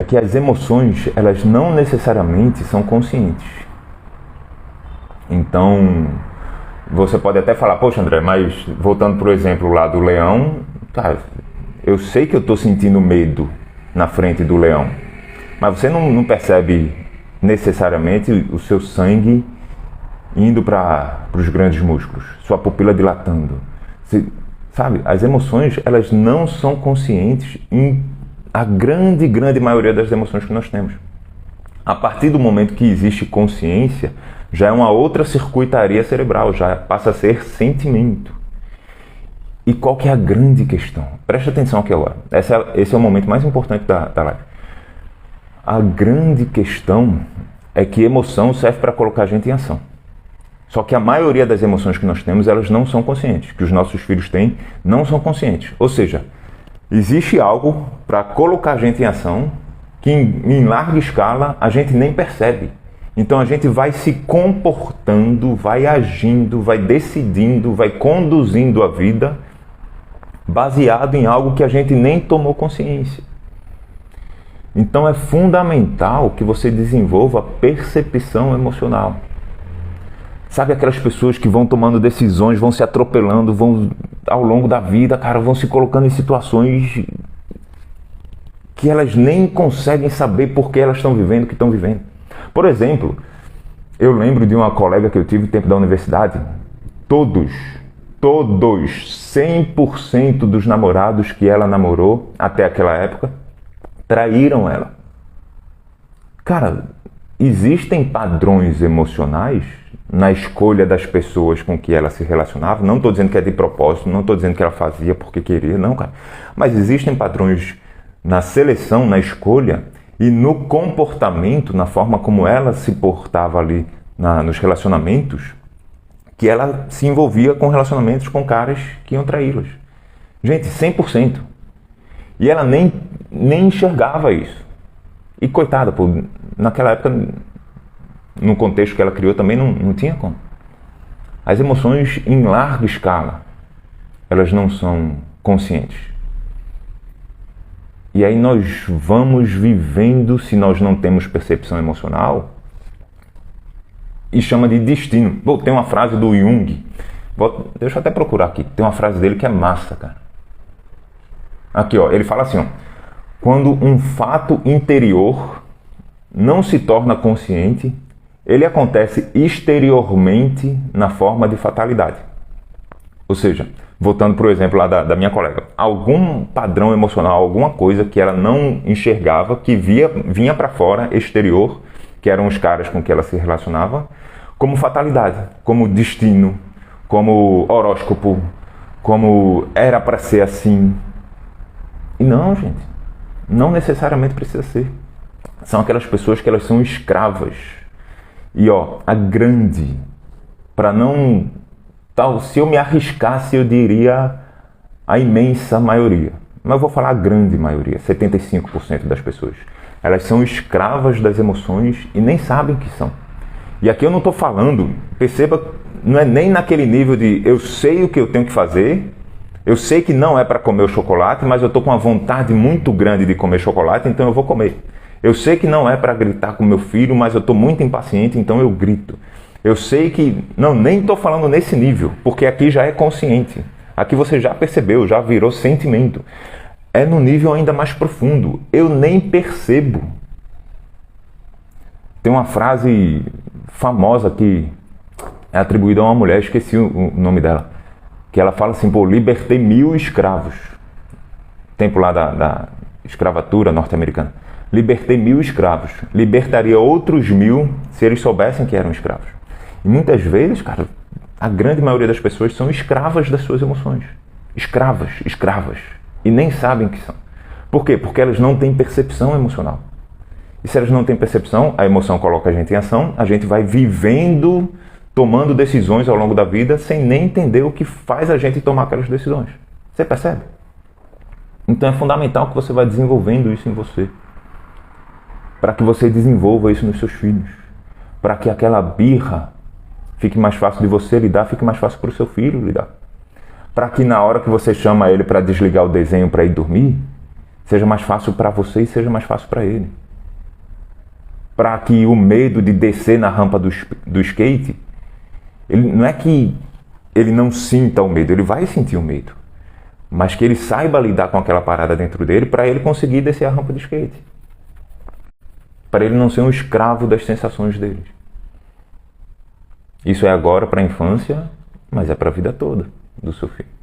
é que as emoções, elas não necessariamente são conscientes. Então, você pode até falar, poxa André, mas voltando para o exemplo lá do leão, tá, eu sei que eu estou sentindo medo na frente do leão, mas você não percebe necessariamente o seu sangue indo para os grandes músculos, sua pupila dilatando. Sabe, as emoções, elas não são conscientes em a grande maioria das emoções que nós temos. A partir do momento que existe consciência, já é uma outra circuitaria cerebral, já passa a ser sentimento. E qual que é a grande questão? Preste atenção aqui agora. Esse é o momento mais importante da live. A grande questão é que emoção serve para colocar a gente em ação. Só que a maioria das emoções que nós temos, elas não são conscientes. Que os nossos filhos têm, não são conscientes. Ou seja, existe algo para colocar a gente em ação que em larga escala a gente nem percebe. Então a gente vai se comportando, vai agindo, vai decidindo, vai conduzindo a vida baseado em algo que a gente nem tomou consciência. Então é fundamental que você desenvolva a percepção emocional. Sabe aquelas pessoas que vão tomando decisões, vão se atropelando, vão ao longo da vida, cara, vão se colocando em situações que elas nem conseguem saber por que elas estão vivendo o que estão vivendo. Por exemplo, eu lembro de uma colega que eu tive no tempo da universidade, todos, 100% dos namorados que ela namorou até aquela época, traíram ela. Cara, existem padrões emocionais na escolha das pessoas com que ela se relacionava. Não estou dizendo que é de propósito, não estou dizendo que ela fazia porque queria, não, cara. Mas existem padrões na seleção, na escolha e no comportamento, na forma como ela se portava ali nos relacionamentos, que ela se envolvia com relacionamentos com caras que iam traí-las. Gente, 100%. E ela nem enxergava isso. E coitada, pô, naquela época, no contexto que ela criou também não tinha como. As emoções em larga escala, elas não são conscientes. E aí nós vamos vivendo, se nós não temos percepção emocional, e chama de destino. Bom, tem uma frase do Jung, deixa eu até procurar aqui, tem uma frase dele que é massa, cara. Aqui, ó, ele fala assim, ó, quando um fato interior não se torna consciente, ele acontece exteriormente na forma de fatalidade. Ou seja, voltando para o exemplo lá da minha colega, algum padrão emocional, alguma coisa que ela não enxergava, que vinha para fora, exterior, que eram os caras com que ela se relacionava, como fatalidade, como destino, como horóscopo, como era para ser assim. E não, gente, não necessariamente precisa ser. São aquelas pessoas que elas são escravas. E ó, a grande, para não... Tal, se eu me arriscasse, eu diria a imensa maioria. Mas eu vou falar a grande maioria, 75% das pessoas. Elas são escravas das emoções e nem sabem que são. E aqui eu não estou falando, perceba, não é nem naquele nível de eu sei o que eu tenho que fazer, eu sei que não é para comer o chocolate, mas eu estou com uma vontade muito grande de comer chocolate, então eu vou comer. Eu sei que não é para gritar com meu filho, mas eu estou muito impaciente, então eu grito. Eu sei que... Não, nem estou falando nesse nível, porque aqui já é consciente. Aqui você já percebeu, já virou sentimento. É no nível ainda mais profundo. Eu nem percebo. Tem uma frase famosa que é atribuída a uma mulher, esqueci o nome dela, que ela fala assim, pô, libertei 1000 escravos. Tempo lá da escravatura norte-americana. Libertei 1000 escravos. Libertaria outros 1000 se eles soubessem que eram escravos. E muitas vezes, cara, a grande maioria das pessoas são escravas das suas emoções. Escravas. E nem sabem que são. Por quê? Porque elas não têm percepção emocional. E se elas não têm percepção, a emoção coloca a gente em ação, a gente vai vivendo, tomando decisões ao longo da vida, sem nem entender o que faz a gente tomar aquelas decisões. Você percebe? Então é fundamental que você vá desenvolvendo isso em você. Para que você desenvolva isso nos seus filhos. Para que aquela birra fique mais fácil de você lidar, fique mais fácil para o seu filho lidar. Para que na hora que você chama ele para desligar o desenho para ir dormir, seja mais fácil para você e seja mais fácil para ele. Para que o medo de descer na rampa do skate, não é que ele não sinta o medo, ele vai sentir o medo. Mas que ele saiba lidar com aquela parada dentro dele para ele conseguir descer a rampa do skate. Para ele não ser um escravo das sensações dele. Isso é agora para a infância, mas é para a vida toda do seu filho.